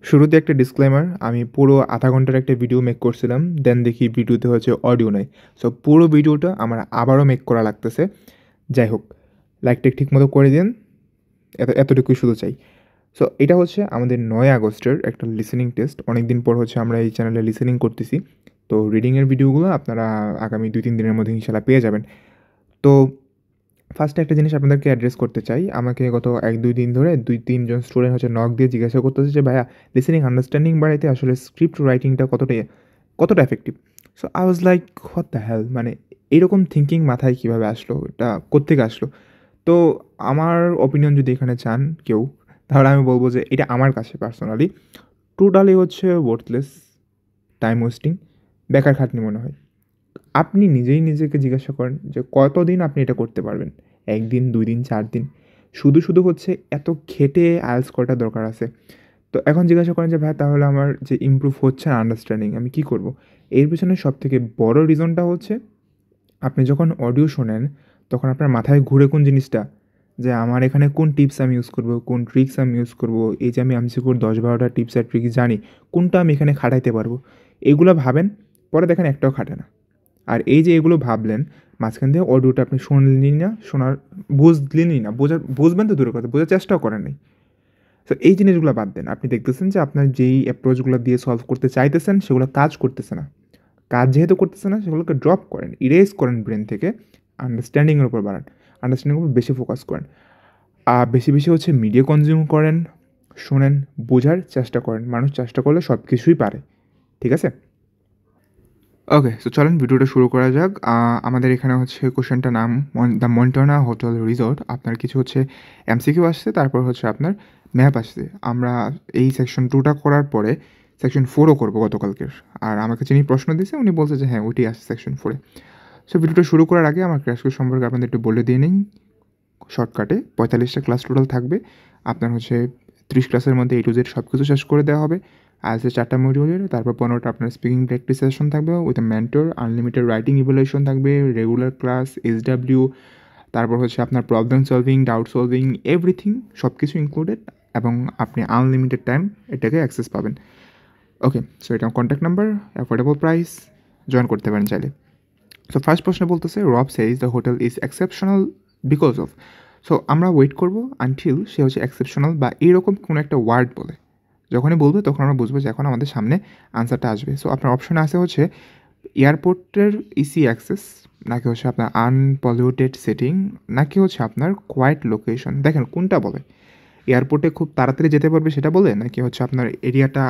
শুরুতে একটা ডিসক্লেমার, আমি পুরো আধা ঘন্টার একটা ভিডিও মেক করছিলাম, দেন দেখি ভিডিওতে হচ্ছে অডিও নাই। সো পুরো ভিডিওটা আমার আবারও মেক করা লাগতেছে। যাই হোক, লাইকটা ঠিকমতো করে দিন, এতটুকুই শুধু চাই। সো এটা হচ্ছে আমাদের 9 আগস্টের একটা লিসেনিং টেস্ট। অনেক দিন পর হচ্ছে আমরা এই চ্যানেলে লিসেনিং করতেছি। তো রিডিংয়ের ভিডিওগুলো আপনারা আগামী 2-3 দিনের মধ্যে ইনশাল্লাহ পেয়ে যাবেন। তো ফার্স্টে একটা জিনিস আপনাদেরকে অ্যাড্রেস করতে চাই। আমাকে গত 1-2 দিন ধরে 2-3 জন স্টুডেন্ট হচ্ছে নক দিয়ে জিজ্ঞাসা করতেছে যে, "ভাইয়া, লিসেনিং আন্ডারস্ট্যান্ডিং বাড়াইতে আসলে স্ক্রিপ্ট রাইটিংটা কতটা effective?" So I was like, what the hell! মানে এরকম থিংকিং মাথায় কীভাবে আসলো? এটা কোত্থেকে আসলো? তো আমার অপিনিয়ন যদি এখানে চান কেউ, তাহলে আমি বলব যে এটা আমার কাছে পার্সোনালি টোটালি হচ্ছে ওয়ার্থলেস, টাইম ওয়েস্টিং, বেকার খাটনি মনে হয়। আপনি নিজেই নিজেকে জিজ্ঞাসা করেন যে কতদিন আপনি এটা করতে পারবেন? ১ দিন, ২ দিন, ৪ দিন। শুধু হচ্ছে এত খেটে আইএলটিএস করাটা দরকার আছে। তো এখন জিজ্ঞাসা করেন যে ভাই, তাহলে আমার যে ইমপ্রুভ হচ্ছে না আন্ডারস্ট্যান্ডিং, আমি কী করব? এর পেছনে সবথেকে বড় রিজনটা হচ্ছে আপনি যখন অডিও শোনেন, তখন আপনার মাথায় ঘুরে কোন জিনিসটা? যে আমার এখানে কোন টিপস আমি ইউজ করব, কোন ট্রিকস আমি ইউজ করব। এই যে আমি এমসিকিউর ১০-১২টা টিপস আর ট্রিকস জানি, কোনটা আমি এখানে খাটাইতে পারবো? এগুলা ভাবেন, পরে দেখেন একটাও খাটে না। আর এই যে এগুলো ভাবলেন, মাঝখান দিয়ে অডিওটা আপনি শুনলেনই না, বুঝলেনই না, বুঝবেন তো দূরের কথা, বোঝার চেষ্টাও করেন নাই। তো এই জিনিসগুলো বাদ দেন। আপনি দেখতেছেন যে আপনার যেই অ্যাপ্রোচগুলো দিয়ে সলভ করতে চাইতেছেন, সেগুলো কাজ করতেছে না। কাজ যেহেতু করতেছে না, সেগুলোকে ড্রপ করেন, ইরেজ করেন ব্রেন থেকে, আন্ডারস্ট্যান্ডিংয়ের উপর বাড়ান, আন্ডারস্ট্যান্ডিংয়ের উপর বেশি ফোকাস করেন। বেশি হচ্ছে মিডিয়া কনজিউম করেন, শোনেন, বোঝার চেষ্টা করেন। মানুষ চেষ্টা করলে সব কিছুই পারে। ঠিক আছে? ওকে, সো চলেন ভিডিওটা শুরু করা যাক। আমাদের এখানে হচ্ছে কোশ্চেনটার নাম দ্য মন্টানা হোটেল রিসোর্ট। আপনার কিছু হচ্ছে এমসিকিউ আসছে, তারপর হচ্ছে আপনার ম্যাপ আসছে। আমরা এই সেকশন 2টা করার পরে সেকশন 4ও করবো গতকালকের। আর আমাকে যিনি প্রশ্ন দিয়েছে উনি বলছে যে হ্যাঁ, ওইটি আসছে সেকশন 4-এ। সো ভিডিওটা শুরু করার আগে আমার ক্র্যাশ কোর্স সম্পর্কে আপনাদের একটু বলে দিয়ে নিই শর্টকাটে। 45টা ক্লাস টোটাল থাকবে। আপনার হচ্ছে 30 ক্লাসের মধ্যে A to Z সব কিছু শেষ করে দেওয়া হবে। আইএলটিএসের 4টা মডিউলের, তারপর 15টা আপনার স্পিকিং প্র্যাকটিস সেশন থাকবে with a mentor, unlimited writing evaluation থাকবে, রেগুলার ক্লাস, SW, তারপর হচ্ছে আপনার problem solving, doubt solving, everything সব কিছু ইনক্লুডেড, এবং আপনি আনলিমিটেড টাইম এটাকে অ্যাক্সেস পাবেন। ওকে, সো এটা contact number, affordable price, join করতে পারেন চাইলে। সো ফার্স্ট প্রশ্ন বলতেছে, রব says the hotel is exceptional because of. So আমরা ওয়েট করবো আনটিল সে হচ্ছে এক্সেপশনাল বা এইরকম কোনো একটা ওয়ার্ড বলে। যখনই বলবে তখন আমরা বুঝবো যে এখন আমাদের সামনে আনসারটা আসবে। সো আপনার অপশনে আছে হচ্ছে এয়ারপোর্টের ইসি অ্যাক্সেস, নাকি হচ্ছে আপনার আনপলিউটেড সেটিং, নাকি হচ্ছে আপনার কোয়াইট লোকেশন। দেখেন কোনটা বলে। এয়ারপোর্টে খুব তাড়াতাড়ি যেতে পারবে সেটা বলে, নাকি হচ্ছে আপনার এরিয়াটা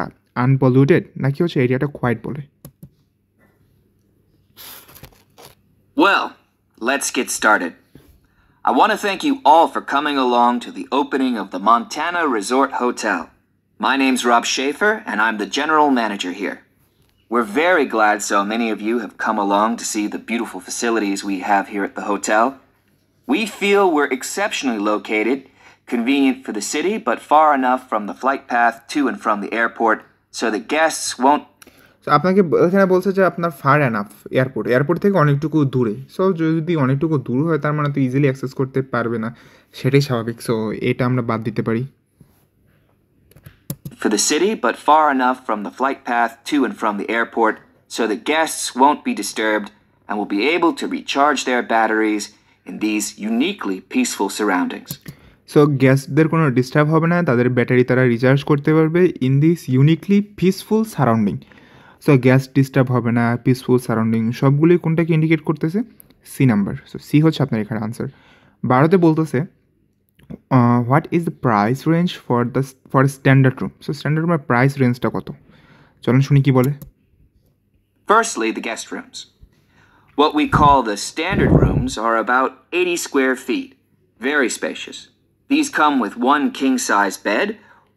আনপলিউটেড, নাকি হচ্ছে এরিয়াটা কোয়াইট বলে। Well, let's get started. I want to thank you all for coming along to the opening of the Montana Resort Hotel. My name's Rob Schaefer, and I'm the general manager here. We're very glad so many of you have come along to see the beautiful facilities we have here at the hotel. We feel we're exceptionally located, convenient for the city, but far enough from the flight path to and from the airport so that guests won't. So আপনাকে এখানে বলছে যে আপনার fur enough airport থেকে অনেকটুকু দূরে। So যদি অনেকটুকু দূর হয়, তার মানে তো ইজিলি অ্যাক্সেস করতে পারবে না, সেটাই স্বাভাবিক। সো এটা আমরা বাদ দিতে পারি। For the city, but far enough from the flight path to and from the airport so that guests won't be disturbed and will be able to recharge their batteries in these uniquely peaceful surroundings. So গেস্টদের কোনো disturb হবে না, তাদের battery তারা recharge করতে পারবে in this uniquely peaceful surrounding. So gas disturb হবে না, পিসফুল সারাউন্ডিং, সবগুলোই কোনটাকে ইন্ডিকেট করতেছে? C number. সো সি হচ্ছে আপনার এখানে আনসার। 12তে বলতেছে what is the price range for standard room. So standard রুমের প্রাইস রেঞ্জটা কত? চলুন শুনি কি বলে। Firstly, the guest rooms. What we call the standard rooms are about 80 square feet, very spacious. These come with one king-size bed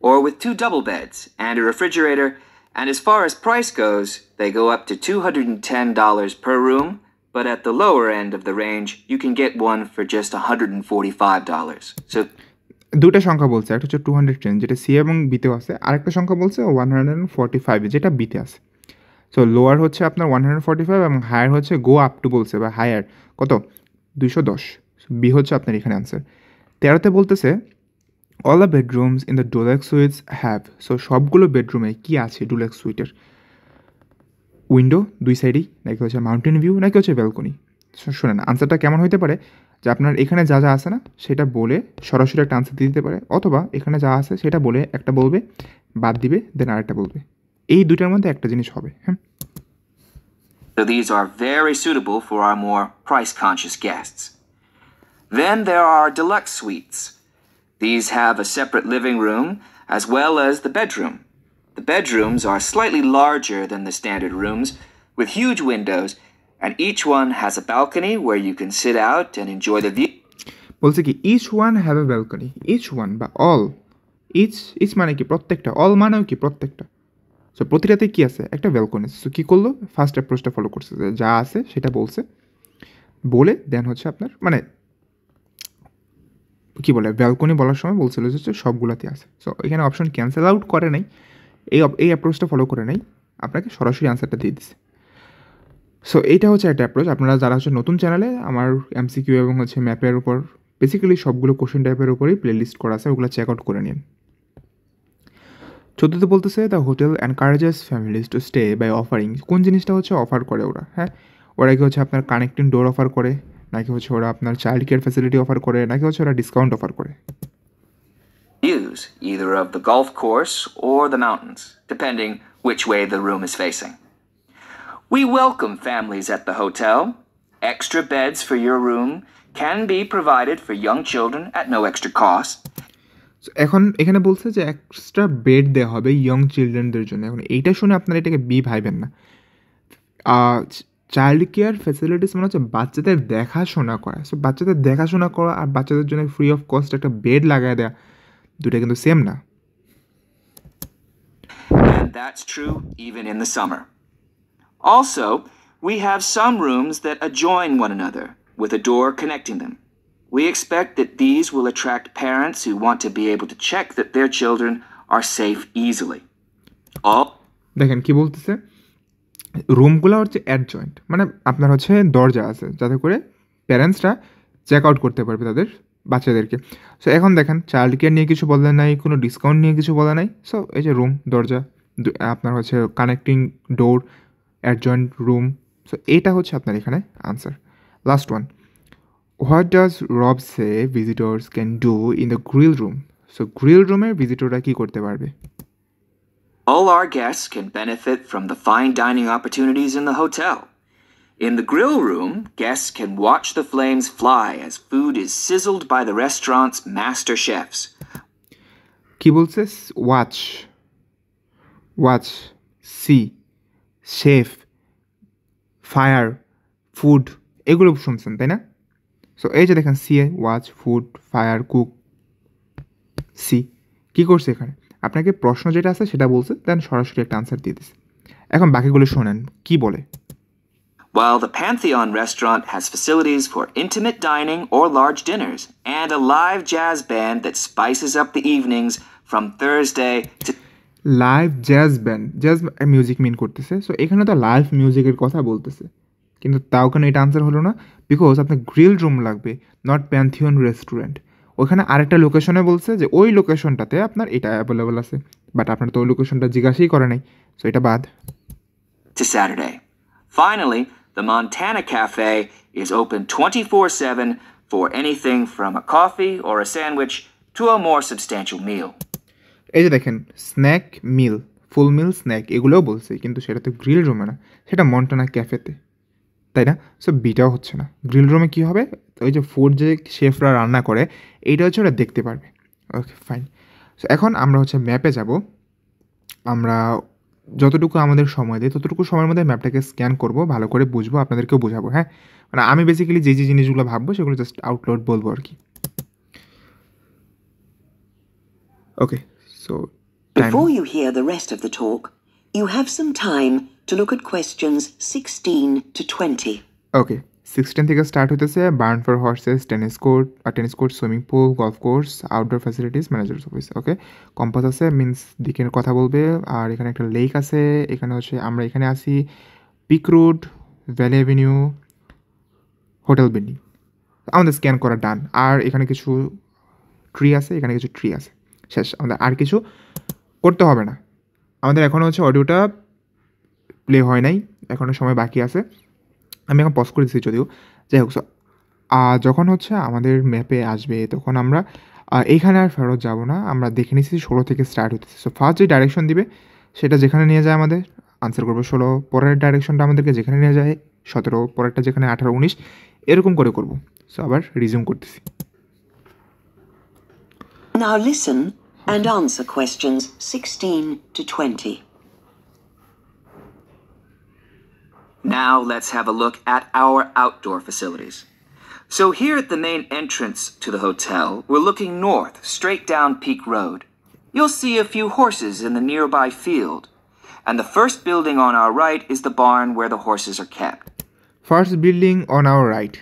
or with 2 double beds and a refrigerator, and as far as price goes, they go up to $210 per room, but at the lower end of the range, you can get one for just $145. So দুটা সংখ্যা বলছে, একটা হচ্ছে 210 যেটা C এবং বিতেও আছে, আরেকটা সংখ্যা বলছে 145 যেটা বিতে আছে। সো লোয়ার হচ্ছে আপনার 145 এবং হায়ার হচ্ছে গো আপ টু বলছে, বা হায়ার কত? 210। বি হচ্ছে আপনার এখানে আনসার। 13তে বলতেছে all the bedrooms in the Dulux sweets have, so সবগুলো বেডরুমে কী আছে ডুলাক্স সুইটের? উইন্ডো দুই সাইডেই, নাকি হচ্ছে মাউন্টেন ভিউ, নাকি হচ্ছে ব্যালকনি? শোনেন, আনসারটা কেমন হতে পারে যে আপনার এখানে যা যা আছে না সেটা বলে সরাসরি একটা আনসার দিয়ে দিতে পারে, অথবা এখানে যা আছে সেটা বলে একটা বলবে, বাদ দিবে, দেন আরেকটা বলবে। এই দুইটার মধ্যে একটা জিনিস হবে। হ্যাঁ, So these are very suitable for our more price-conscious guests. Then there are deluxe suites. These have a separate living room as well as the bedroom. The bedrooms are slightly larger than the standard rooms, with huge windows, and each one has a balcony where you can sit out and enjoy the view. বলছে কি each one have a balcony, each one বা all, each each মানে কি প্রত্যেকটা, all মানেও কি প্রত্যেকটা। So প্রতিটাতে কী আছে? একটা ব্যালকনি। সো কী করলো? ফার্স্ট অ্যাপ্রোচটা ফলো করছে, যে যা আছে সেটা বলছে, বলে দেন হচ্ছে আপনার মানে কী বলে ব্যালকনি বলার সময় বলছিল যে হচ্ছে সবগুলাতে আছে। সো এখানে অপশন ক্যান্সেল আউট করে নাই, এই অ্যাপ্রোচটা ফলো করে নাই, আপনাকে সরাসরি আনসারটা দিয়ে দিচ্ছে। সো এইটা হচ্ছে একটা অ্যাপ্রোচ। আপনারা যারা হচ্ছে নতুন চ্যানেলে, আমার এমসিকিউ এবং হচ্ছে ম্যাপের উপর বেসিক্যালি সবগুলো কোশ্চেন টাইপের উপরেই প্লে লিস্ট করা আছে, ওগুলো চেক আউট করে নিন। চতুর্থ বলতেছে the hotel encourages families to stay by offering, কোন জিনিসটা হচ্ছে অফার করে ওরা? হ্যাঁ, ওরা কি হচ্ছে আপনার কানেক্টিং ডোর অফার করে, নাকি হচ্ছে ওরা আপনার চাইল্ড কেয়ার ফ্যাসিলিটি অফার করে, নাকি হচ্ছে ওরা ডিসকাউন্ট অফার করে? Views, either of the golf course or the mountains, depending which way the room is facing. We welcome families at the hotel. Extra beds for your room can be provided for young children at no extra cost. এখন এখানে বলছে যে extra bed দেওয়া হবে young চিলড্রেনদের জন্য। এখন এইটা শুনে আপনারা এটাকে বি ভাইবেন না। চাইল্ড কেয়ার ফ্যাসিলিটিস মানে হচ্ছে বাচ্চাদের দেখাশোনা করা। সো বাচ্চাদের দেখাশোনা করা আর বাচ্চাদের জন্য ফ্রি অফ কস্ট একটা বেড লাগায় দেওয়া, দুটো কিন্তু সেম না। And that's true even in the summer. Also, we have some rooms that adjoin one another with a door connecting them. We expect that these will attract parents who want to be able to check that their children are safe easily. All দেখেন কি বলতেছে, রুমগুলো হচ্ছে adjoint, মানে আপনার হচ্ছে দরজা আছে যাতে করে প্যারেন্টসরা চেক আউট করতে পারবে তাদের বাচ্চাদেরকে। সো এখন দেখেন চাইল্ড কেয়ার নিয়ে কিছু বলা নাই, কোনো ডিসকাউন্ট নিয়ে কিছু বলা নাই। সো এই যে রুম, দরজা, আপনার হচ্ছে connecting door, adjoining room, so এইটা হচ্ছে আপনার এখানে answer. Last one, what does Rob say visitors can do in the grill room? So grill রুমের ভিজিটররা কী করতে পারবে? All our guests can benefit from the fine dining opportunities in the hotel. In the grill room, guests can watch the flames fly as food is sizzled by the restaurant's master chefs. কি বলছে? Watch, watch, see, chef, fire, food, এগুলো শুনছেন তাই না? So এই যে দেখেন see, watch, food, fire, cook, see কী করছে এখানে? আপনাকে প্রশ্ন যেটা আছে সেটা বলছে, দেন সরাসরি একটা আনসার দিয়ে দিছে। এখন বাকিগুলো শোনেন কি বলে। While the Pantheon restaurant has facilities for intimate dining or large dinners and a live jazz band that spices up the evenings from Thursday to live jazz band, jazz music mean করতেছে। So এখানে তো live মিউজিকের কথা বলতেছে, কিন্তু তাও কেন এটা আনসার হলো না? বিকজ আপনার গ্রিল রুম লাগবে, নট প্যান্থিয়ন রেস্টুরেন্ট। ওখানে আরেকটা লোকেশনে বলছে যে ওই লোকেশনটাতে আপনার এটা অ্যাভেলেবল আছে, বাট আপনার তো ওই লোকেশনটা জিজ্ঞাসাই করে নাই, সো এটা বাদ। to Saturday. Finally, the Montana Cafe is open 24/7 for anything from a coffee or a sandwich to a more substantial meal. এই যে দেখেন স্ন্যাক মিল, ফুল মিল, স্ন্যাক, এগুলোও বলছে, কিন্তু সেটা তো গ্রিল রুমে না, সেটা মন্টানা ক্যাফেতে, তাই না? সো বিটাও হচ্ছে না। গ্রিল রুমে কী হবে? ওই যে ফুড যে শেফরা রান্না করে এইটা হচ্ছে ওরা দেখতে পারবে। Okay fine. সো এখন আমরা হচ্ছে ম্যাপে যাব। আমরা যতটুকু আমাদের সময় দিই ততটুকু সময়ের মধ্যে ম্যাপটাকে স্ক্যান করব, ভালো করে বুঝবো, আপনাদেরকেও বোঝাবো। হ্যাঁ, মানে আমি বেসিক্যালি যে যে জিনিসগুলো ভাববো সেগুলো জাস্ট আউটলোড বলবো আর কি। ওকে, so Before you hear the rest of the talk, you have some time to look at questions 16 to 20. ওকে, 16 থেকে স্টার্ট হতেছে। Burn for horse's, tennis court, swimming pool, golf course, outdoor facilities, managers office. Okay, compass আছে, means দিকের কথা বলবে। আর এখানে একটা lake আছে, এখানে হচ্ছে আমরা এখানে আসি peak road, valley avenue, hotel building. আমাদের স্ক্যান করা ডান। আর এখানে কিছু ট্রি আছে, এখানে কিছু ট্রি আছে, শেষ। আমাদের আর কিছু করতে হবে না। আমাদের এখনও হচ্ছে অডিওটা প্লে হয় নাই, এখনও সময় বাকি আছে। আমি এখন পজ করে দিচ্ছি যদিও। যাই হোক, যখন হচ্ছে আমাদের ম্যাপে আসবে তখন আমরা এইখানে আর ফেরত যাব না, আমরা দেখে নিচ্ছি 16 থেকে স্টার্ট হতেছে। সো ফার্স্ট যে ডাইরেকশন দিবে সেটা যেখানে নিয়ে যায় আমাদের আনসার করবো 16, পরের ডাইরেকশনটা আমাদেরকে যেখানে নিয়ে যায় 17, পরেরটা যেখানে 18, 19, এরকম করে করব। সো আবার রিজিউম করতেছি। Now listen and answer questions 16 to 20. Now let's have a look at our outdoor facilities. So here at the main entrance to the hotel, we're looking north, straight down Peak Road. You'll see a few horses in the nearby field. And the first building on our right is the barn where the horses are kept. First building on our right,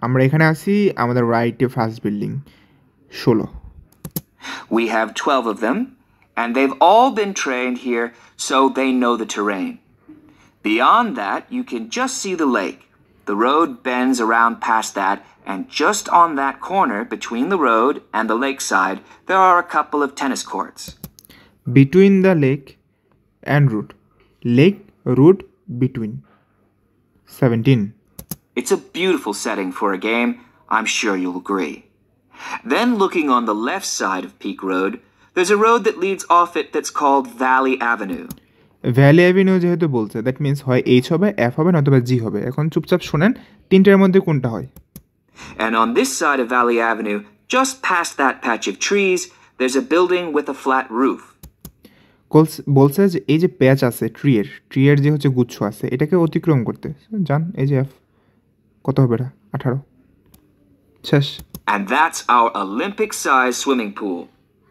আমরা এখানে আছি, আমাদের রাইটে first building 16। We have 12 of them, and they've all been trained here so they know the terrain. Beyond that, you can just see the lake. The road bends around past that, and just on that corner between the road and the lakeside, there are a couple of tennis courts. Between the lake and route, lake route between 17। It's a beautiful setting for a game, I'm sure you'll agree. Then looking on the left side of Peak Road, there's a road that leads off it that's called Valley Avenue. Valley avenue যেহেতু বলছে, that means হয় H হবে, F হবে, নতুবা জি হবে। এখন চুপচাপ শোনেন তিনটের মধ্যে কোনটা হয়। And on this side of Valley Avenue, just past that patch of trees, there's a building with a flat roof. বলছে যে এই যে প্যাচ আছে ট্রিয়ের যে হচ্ছে গুচ্ছ আছে, এটাকে অতিক্রম করতে যান। এই যে এফ কত হবে, এটা 18, শেষ। And that's our Olympic-sized swimming pool.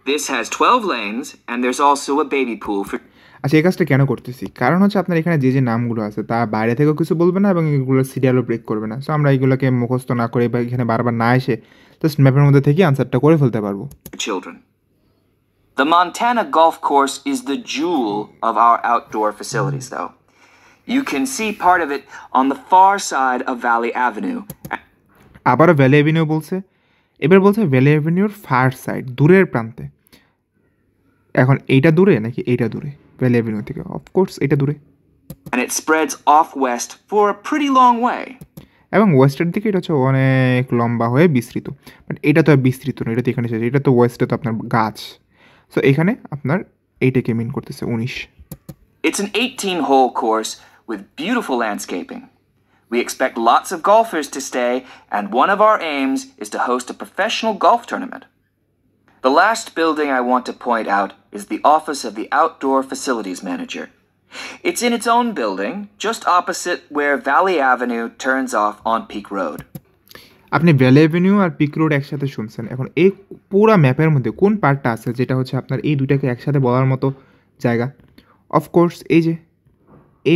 This has 12 lanes, and there's also a baby pool for... আচ্ছা, এই কাজটা কেন করতেছি, কারণ হচ্ছে আপনার এখানে যে যে নামগুলো আছে তা বাইরে থেকেও কিছু বলবে না এবং এগুলো সিরিয়ালও ব্রেক করবে না। সো আমরা এগুলোকে মুখস্থ না করে বা এখানে বারবার না এসে জাস্ট ম্যাপের মধ্যে থেকে আনসারটা করে ফেলতে পারবো। children. The Montana Golf Course is the jewel of our outdoor facilities, though. You can see part of it on the far side of Valley Avenue. আবারও ভ্যালি অ্যাভিনিউ বলছে, এবার বলছে ভ্যালি অ্যাভিনিউর ফার সাইড, দূরের প্রান্তে। এখন এইটা দূরে নাকি এইটা দূরে ভ্যালি অ্যাভিনিউ থেকে? অফকোর্স এটা দূরে। And it spreads off west for a pretty long way. এবং ওয়েস্টের দিকে এটা হচ্ছে অনেক লম্বা হয়ে বিস্তৃত, বাট এটা তো আর বিস্তৃত না, এটা তো এখানে শেষ, এটা তো ওয়েস্টে তো আপনার গাছ। সো এখানে আপনার এইটাকে মিন করতেছে 19। It's an 18-hole course with beautiful landscaping. We expect lots of golfers to stay, and one of our aims is to host a professional golf tournament. The last building I want to point out is the office of the Outdoor Facilities Manager. It's in its own building, just opposite where Valley Avenue turns off on Peak Road. আপনি valley avenue আর pick road একসাথে শুনছেন। এখন এই পুরো ম্যাপের মধ্যে কোন পার্টটা আছে যেটা হচ্ছে আপনার এই দুটাকে একসাথে বলার মতো জায়গা? অফকোর্স এই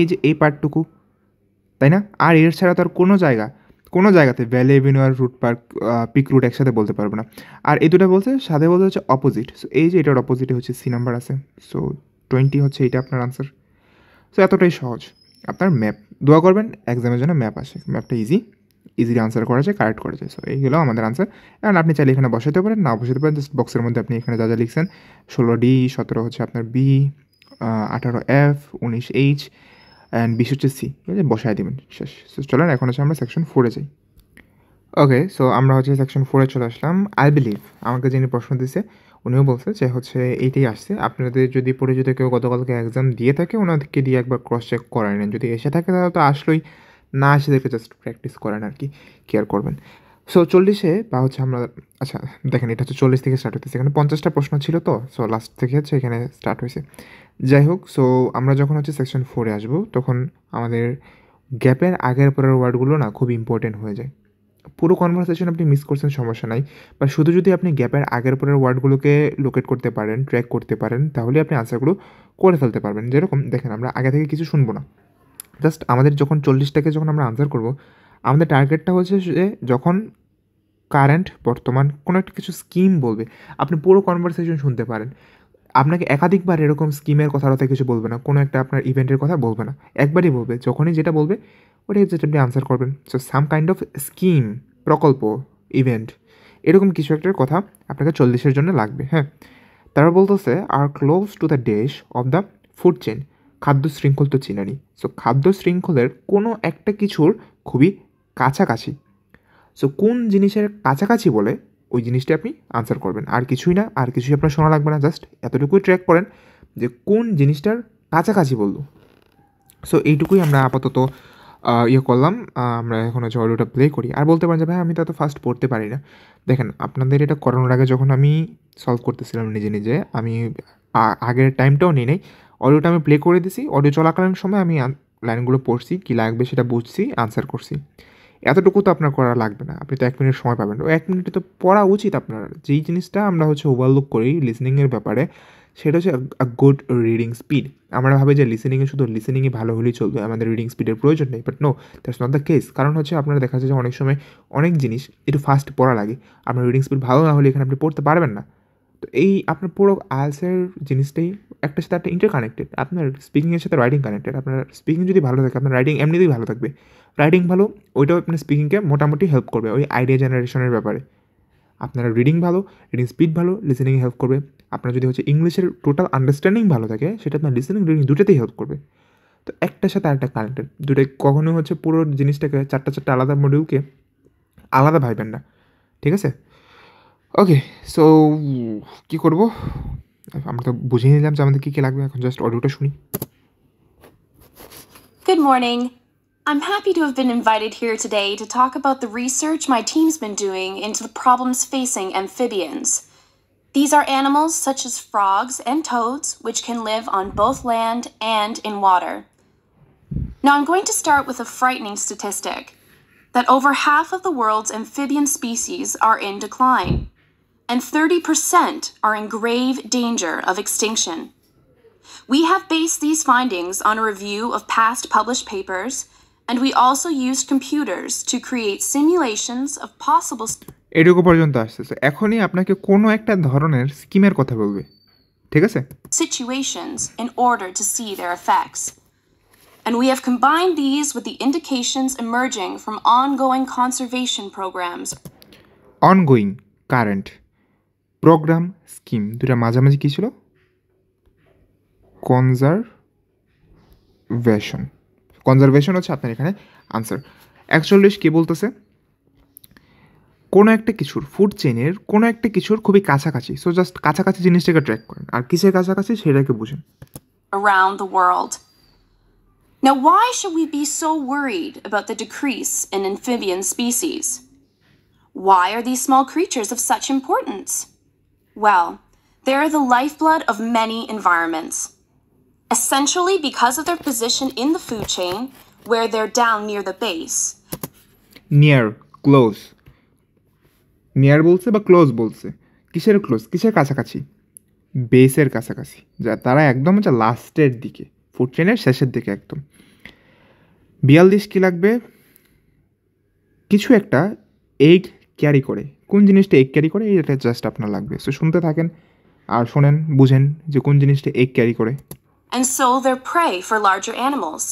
যে এই পার্টটুকু, তাই না? আর এর ছাড়া তো আর কোনো জায়গাতে ভ্যালি অ্যাভিনিউ আর রুট পার্ক পিক রুট একসাথে বলতে পারবো না। আর এই দুটো বলছে সাথে বলতে হচ্ছে অপোজিট। সো এই যে এটার অপোজিটে হচ্ছে সি নাম্বার আছে, সো 20 হচ্ছে এইটা আপনার আনসার। সো এতটাই সহজ। আপনার ম্যাপ দোয়া করবেন এক্সামের জন্য ম্যাপ আসে, ম্যাপটা ইজিলি আনসার করা যায়, কারেক্ট করা যায়। সো এইগুলো আমাদের আনসার। এখন আপনি চাইলে এখানে বসাতে পারেন, না বসাতে পারেন, জাস্ট বক্সের মধ্যে আপনি এখানে যা যা লিখছেন 16D, 17 হচ্ছে আপনার বি, 18 এফ, 19 এইচ অ্যান্ড 20 হচ্ছে সি, ঠিক আছে, বসায় দেবেন, শেষ। সো চলেন এখন হচ্ছে আমরা সেকশন 4-এ যাই। ওকে, সো আমরা হচ্ছে সেকশন 4-এ চলে আসলাম। আই বিলিভ আমাকে যিনি প্রশ্ন দিয়েছে উনিও বলছে যে হচ্ছে এইটাই আসছে। আপনাদের যদি পরিচিত কেউ গতকালকে এক্সাম দিয়ে থাকে ওনাদেরকে দিয়ে একবার ক্রস চেক করায় নেন, যদি এসে থাকে তাহলে তো আসলেই, না এসে দেখে জাস্ট প্র্যাকটিস করেন আর কি, কেয়ার করবেন। সো 40-এ বা হচ্ছে আমরা, আচ্ছা দেখেন এটা হচ্ছে 40 থেকে স্টার্ট হতেছে, এখানে 50টা প্রশ্ন ছিল তো, সো লাস্ট থেকে হচ্ছে এখানে স্টার্ট হয়েছে। যাই হোক, সো আমরা যখন হচ্ছে সেকশন 4-এ আসবো তখন আমাদের গ্যাপের আগের পরের ওয়ার্ডগুলো না খুব ইম্পর্টেন্ট হয়ে যায়। পুরো কনভারসেশন আপনি মিস করছেন সমস্যা নাই, বা শুধু যদি আপনি গ্যাপের আগের পরের ওয়ার্ডগুলোকে লোকেট করতে পারেন, ট্র্যাক করতে পারেন, তাহলে আপনি আনসারগুলো করে ফেলতে পারবেন। যেরকম দেখেন আমরা আগে থেকে কিছু শুনবো না, জাস্ট আমাদের যখন 40টাকে যখন আমরা আনসার করব, আমাদের টার্গেটটা হচ্ছে যে যখন কারেন্ট বর্তমান কোনো একটা কিছু স্কিম বলবে, আপনি পুরো কনভারসেশন শুনতে পারেন, আপনাকে একাধিকবার এরকম স্কিমের কথা কিছু বলবে না, কোনো একটা আপনার ইভেন্টের কথা বলবে না, একবারই বলবে, যখনই যেটা বলবে ওটাই যেটা আপনি আনসার করবেন। So some kind of scheme, প্রকল্প, ইভেন্ট, এরকম কিছু একটার কথা আপনাকে 40-এর জন্য লাগবে। হ্যাঁ, তারা বলতেছে আর close to the dash of the food chain, খাদ্য শৃঙ্খল তো চিনানি। সো খাদ্য শৃঙ্খলের কোনো একটা কিছুর খুবই কাছাকাছি। সো কোন জিনিসের কাছাকাছি বলে ওই জিনিসটা আপনি আনসার করবেন, আর কিছুই না, আর কিছুই আপনার শোনা লাগবে না, জাস্ট এতটুকুই ট্র্যাক করেন যে কোন জিনিসটার কাছাকাছি বললো। সো এইটুকুই আমরা আপাতত করলাম। আমরা এখন হচ্ছে অডিওটা প্লে করি। আর বলতে পারেন যে ভাই আমি তো এত ফাস্ট পড়তে পারি না। দেখেন, আপনাদের এটা করানোর আগে যখন আমি সলভ করতেছিলাম নিজে নিজে, আমি আগের টাইমটাও নিই নাই, অডিওটা আমি প্লে করে দিছি, অডিও চলাকালীন সময় আমি লাইনগুলো পড়ছি, কী লাগবে সেটা বুঝছি, আনসার করছি। এতটুকু তো আপনার করা লাগবে না, আপনি তো 1 মিনিট সময় পাবেন। 1 মিনিটে তো পড়া উচিত আপনার। যেই জিনিসটা আমরা হচ্ছে ওভারলুক করি লিসনিংয়ের ব্যাপারে, সেটা হচ্ছে গুড রিডিং স্পিড। আমরা ভাবি যে শুধু লিসেনিংই ভালো হলেই চলবে, আমাদের রিডিং স্পিডের প্রয়োজন নেই, but no, that's not the case. কারণ হচ্ছে আপনারা দেখা যায় যে অনেক সময় অনেক জিনিস একটু ফাস্ট পড়া লাগে, আপনার রিডিং স্পিড ভালো না হলে এখানে আপনি পড়তে পারবেন না। তো এই আপনার পুরো আইএলটিএসের জিনিসটাই একটার সাথে একটা ইন্টারকানেক্টেড। আপনার স্পিকিংয়ের সাথে রাইটিং কানেক্টেড। আপনার স্পিকিং যদি ভালো থাকে, আপনার রাইটিং এমনিতেই ভালো থাকবে। রাইটিং ভালো, ওইটাও আপনার স্পিকিংকে মোটামুটি হেল্প করবে ওই আইডিয়া জেনারেশনের ব্যাপারে। আপনার রিডিং ভালো, রিডিং স্পিড ভালো, লিসেনিংয়ে হেল্প করবে। আপনার যদি হচ্ছে ইংলিশের টোটাল আন্ডারস্ট্যান্ডিং ভালো থাকে, সেটা আপনার লিসেনিং রিডিং দুটোতেই হেল্প করবে। তো একটার সাথে আরেকটা কানেক্টেড, দুটোই কখনোই হচ্ছে পুরো জিনিসটাকে চারটা আলাদা মডিউলকে আলাদা ভাববেন না, ঠিক আছে? ওকে, সো কী করবো, আমরা তো বুঝিয়ে নিলাম যে আমাদের কী কী লাগবে, এখন জাস্ট অডিওটা শুনি। Good morning. I'm happy to have been invited here today to talk about the research my team's been doing into the problems facing amphibians. These are animals such as frogs and toads, which can live on both land and in water. Now I'm going to start with a frightening statistic, that over half of the world's amphibian species are in decline, and 30% are in grave danger of extinction. We have based these findings on a review of past published papers, and we also used computers to create simulations of possible এটুকু পর্যন্ত আসতেছে। এখনই আপনাকে কোনো একটা ধরনের স্কিমের কথা বলবে, ঠিক আছে? situations in order to see their effects. And we have combined these with the indications emerging from ongoing conservation programs. Ongoing, current, program, scheme, দুটা মাঝামাঝি কী ছিল? কনজারভেশন হচ্ছে আপনার এখানে আনসার। 41 কী বলতেছে? কোনো একটা কিছুর, ফুড চেইনের কোনো একটা কিছুর খুবই কাছাকাছি। সো জাস্ট কাছাকাছি জিনিসটাকে ট্র্যাক করেন, আর কিসের কাছাকাছি সেটাকে বুঝেন। Around the world. Now, why should we be so worried about the decrease in amphibian species? Why are these small creatures of such importance? Well, they're the lifeblood of many environments. Essentially because of their position in the food chain, where they're down near the base. Near, close. Near বলছে বা close বলছে, কিসের close, কিসের কাছাকাছি? বেসের কাছাকাছি, যা তারা একদম হচ্ছে লাস্টের দিকে, ফুড চেইনের শেষের দিকে একদম। 42 কী লাগবে? কিছু একটা এগ ক্যারি করে। কোন জিনিসটা এগ ক্যারি করে, এটা জাস্ট আপনার লাগবে। সো শুনতে থাকেন আর শোনেন, বুঝেন যে কোন জিনিসটা এগ ক্যারি করে। And so they're prey for larger animals.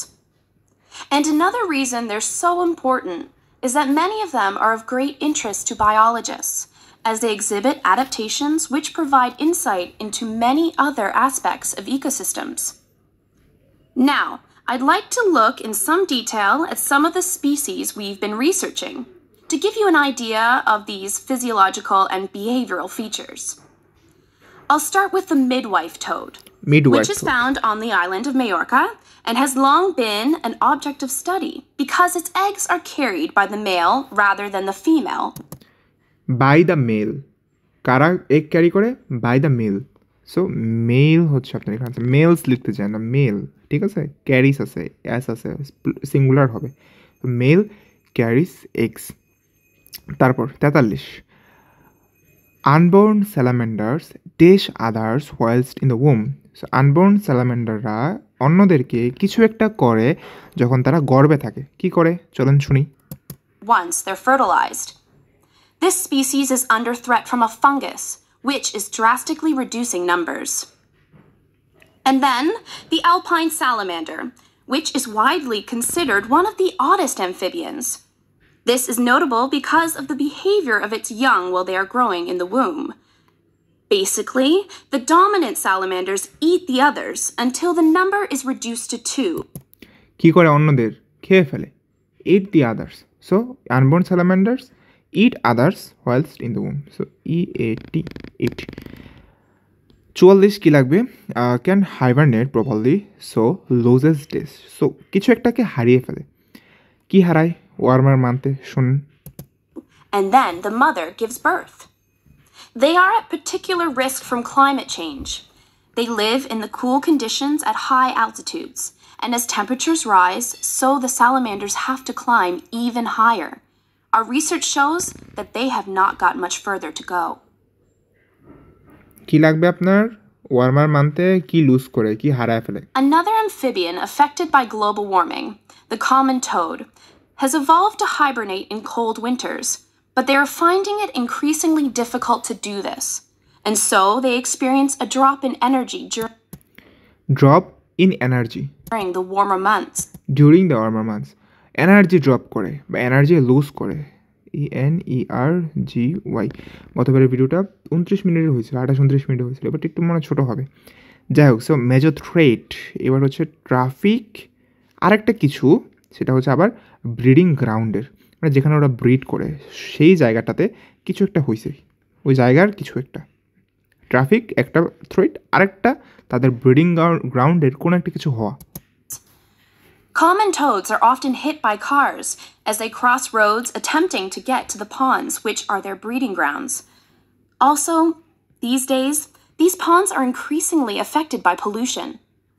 And another reason they're so important is that many of them are of great interest to biologists, as they exhibit adaptations which provide insight into many other aspects of ecosystems. Now, I'd like to look in some detail at some of the species we've been researching to give you an idea of these physiological and behavioral features. I'll start with the midwife toad, which is found on the island of Majorca and has long been an object of study because its eggs are carried by the male rather than the female. By the male, কারা egg carry করে? By the male. So male হচ্ছে আপনার এখানে মেলস লিখতে চায় না, mail, ঠিক আছে? ক্যারিস আছে, অ্যাস আছে, সিঙ্গুলার হবে। তো মেল ক্যারিস এগস। তারপর 43, unborn salamanders dash others whilst in the womb. So unborn স্যালামেন্ডাররা অন্যদেরকে কিছু একটা করে যখন তারা গর্ভে থাকে। কি করে চলেন শুনি। Once they're fertilized. This species is under threat from a fungus, which is drastically reducing numbers. And then the alpine salamander, which is widely considered one of the oddest amphibians. This is notable because of the behavior of its young while they are growing in the womb. Basically, the dominant salamanders eat the others until the number is reduced to 2. কি করে অন্যদের খেয়ে ফেলে eat the others. So unborn salamanders eat others whilst in the womb. So eat eat. 44 কি লাগবে can hibernate properly so loses days. So কিছু একটাকে হারিয়ে ফেলে কি হারায় ওয়ার্মার মান্থে শুনুন And then the mother gives birth. They are at particular risk from climate change. They live in the cool conditions at high altitudes, and as temperatures rise, so the salamanders have to climb even higher. Our research shows that they have not got much further to go. কি লাগবে আপনার warmer মান্থে কি loose করে কি হারায় ফেলে Another amphibian affected by global warming, the common toad, has evolved to hibernate in cold winters, but they are finding it increasingly difficult to do this. And so they experience a drop in energy drop in energy during the warmer months. During the warmer months energy drop করে বা energy loose করে ENERGY গতবারের ভিডিওটা 29 মিনিটের হয়েছিল 28-29 minute হয়েছিল but একটু মনে ছোটো হবে যাই হোক সো মেজর থ্রেট এবার হচ্ছে ট্রাফিক আরেকটা কিছু সেটা হচ্ছে আবার ব্রিডিং গ্রাউন্ডের মানে যেখানে ওরা ব্রিড করে সেই জায়গাটাতে কিছু একটা হয়েছে ওই জায়গার কিছু একটা ট্রাফিক একটা থ্রেট আরেকটা তাদের ব্রিডিং গ্রাউন্ডের কোনো একটা কিছু হওয়া Common toads are often hit by cars as they cross roads attempting to get to the ponds, which are their breeding grounds. Also, these days, these ponds are increasingly affected by pollution,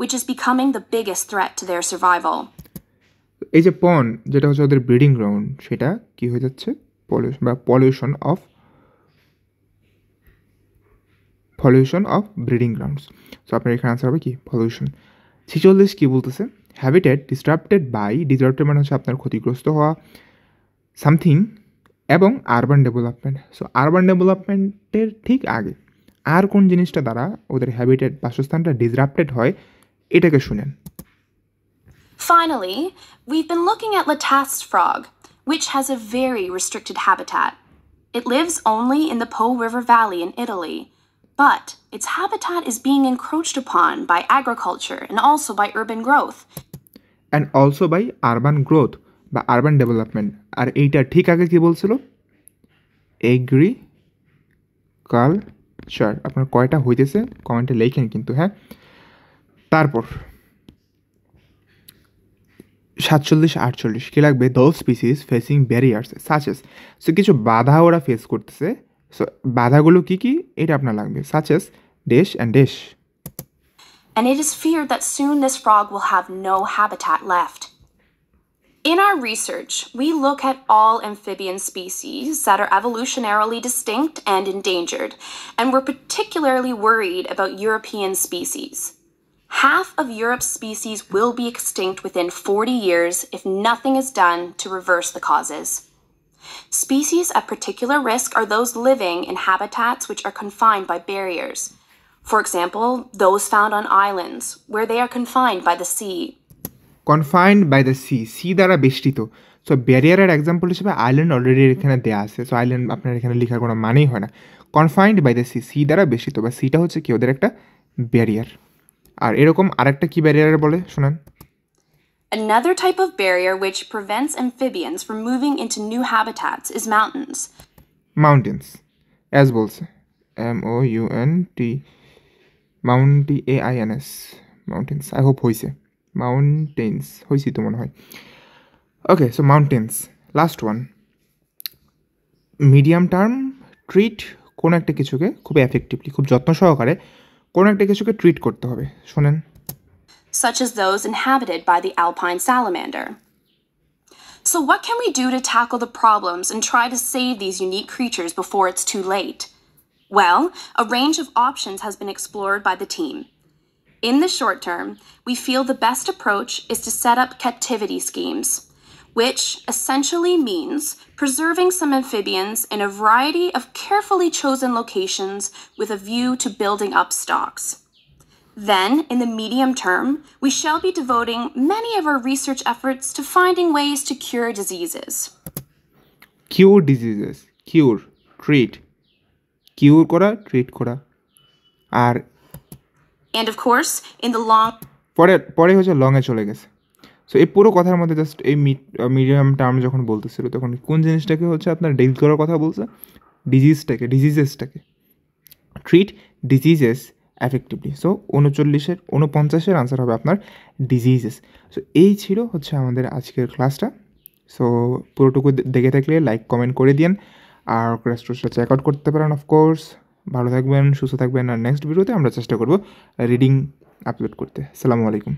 which is becoming the biggest threat to their survival. এই যে পন যেটা হচ্ছে ওদের breeding ground সেটা কি হয়ে যাচ্ছে pollution of breeding grounds so আপনার এখানে আনসার হবে কি পলিউশন 46 কি বলতেছে হ্যাবিটেট ডিসরাপ্টেড মানে হচ্ছে আপনার ক্ষতিগ্রস্ত হওয়া সামথিং এবং আরবান ডেভেলপমেন্ট সো আরবান ডেভেলপমেন্টের ঠিক আগে আর কোন জিনিসটা দ্বারা ওদের হ্যাবিটেট বাসস্থানটা ডিসরাপ্টেড হয় এটাকে শুনেন Finally, we've been looking at Latast's frog, which has a very restricted habitat. It lives only in the Po River Valley in Italy, but its habitat is being encroached upon by agriculture and also by urban growth. And also by urban growth বা urban development. আর এইটা ঠিক আগে কি বলছিল agriculture আপনার কয়টা হইতেছে কমেন্টে লেখেন কিন্তু হ্যাঁ তারপর 47-48 কি লাগবে those species facing barriers such as so কিছু বাধা ওরা ফেস করতেছে সো বাধাগুলো কি কি এটা আপনার লাগবে such as dash and dash And it is feared that soon this frog will have no habitat left. In our research, we look at all amphibian species that are evolutionarily distinct and endangered, and we're particularly worried about European species. Half of Europe's species will be extinct within 40 years if nothing is done to reverse the causes. Species at particular risk are those living in habitats which are confined by barriers. For example, those found on islands, where they are confined by the sea. Confined by the sea. Sea দ্বারা বেষ্টিত so ব্যারিয়ারের example হিসেবে island already এখানে দেওয়া আছে so island আপনার এখানে লেখার কোনো মানেই হয় না confined by the sea sea দ্বারা বেষ্টিত বা সিটা হচ্ছে কি ওদের একটা ব্যারিয়ার আর এরকম আরেকটা কি ব্যারিয়ার বলে শুনেন Another type of barrier which prevents amphibians from moving into new habitats is mountains. Mountains, as বলছে MOUNTAINS mountains I hope হয়েছে mountains হয়েছি তো মনে হয় okay so mountains last one medium term treat কোন একটা কিছুকে খুব এফেক্টিভলি খুব যত্ন সহকারে কোন একটা কিছুকে ট্রিট করতে হবে শুনেন such as those inhabited by the alpine salamander. So what can we do to tackle the problems and try to save these unique creatures before it's too late? Well, a range of options has been explored by the team. In the short term, we feel the best approach is to set up captivity schemes, which essentially means preserving some amphibians in a variety of carefully chosen locations with a view to building up stocks. Then, in the medium term, we shall be devoting many of our research efforts to finding ways to cure diseases. Cure diseases, cure, treat, cure করা, treat করা। আর And of course, in the long পরে হচ্ছে লংয়ে চলে গেছে। So এই পুরো কথার মধ্যে জাস্ট এই মিডিয়াম টার্ম যখন বলতেছিল তখন কোন জিনিসটাকে হচ্ছে আপনার ডিল করার কথা বলছে, ডিজিজেসটাকে treat diseases effectively. So 49-49 answer হবে আপনার ডিজিজেস। সো এই ছিল হচ্ছে আমাদের আজকের ক্লাসটা। সো পুরোটুকু দেখে থাকলে লাইক কমেন্ট করে দিন, আর ক্লাসটা চেক আউট করতে পারেন অফকোর্স। ভালো থাকবেন, সুস্থ থাকবেন, আর নেক্সট ভিডিওতে আমরা চেষ্টা করব রিডিং আপলোড করতে। আসসালামু আলাইকুম।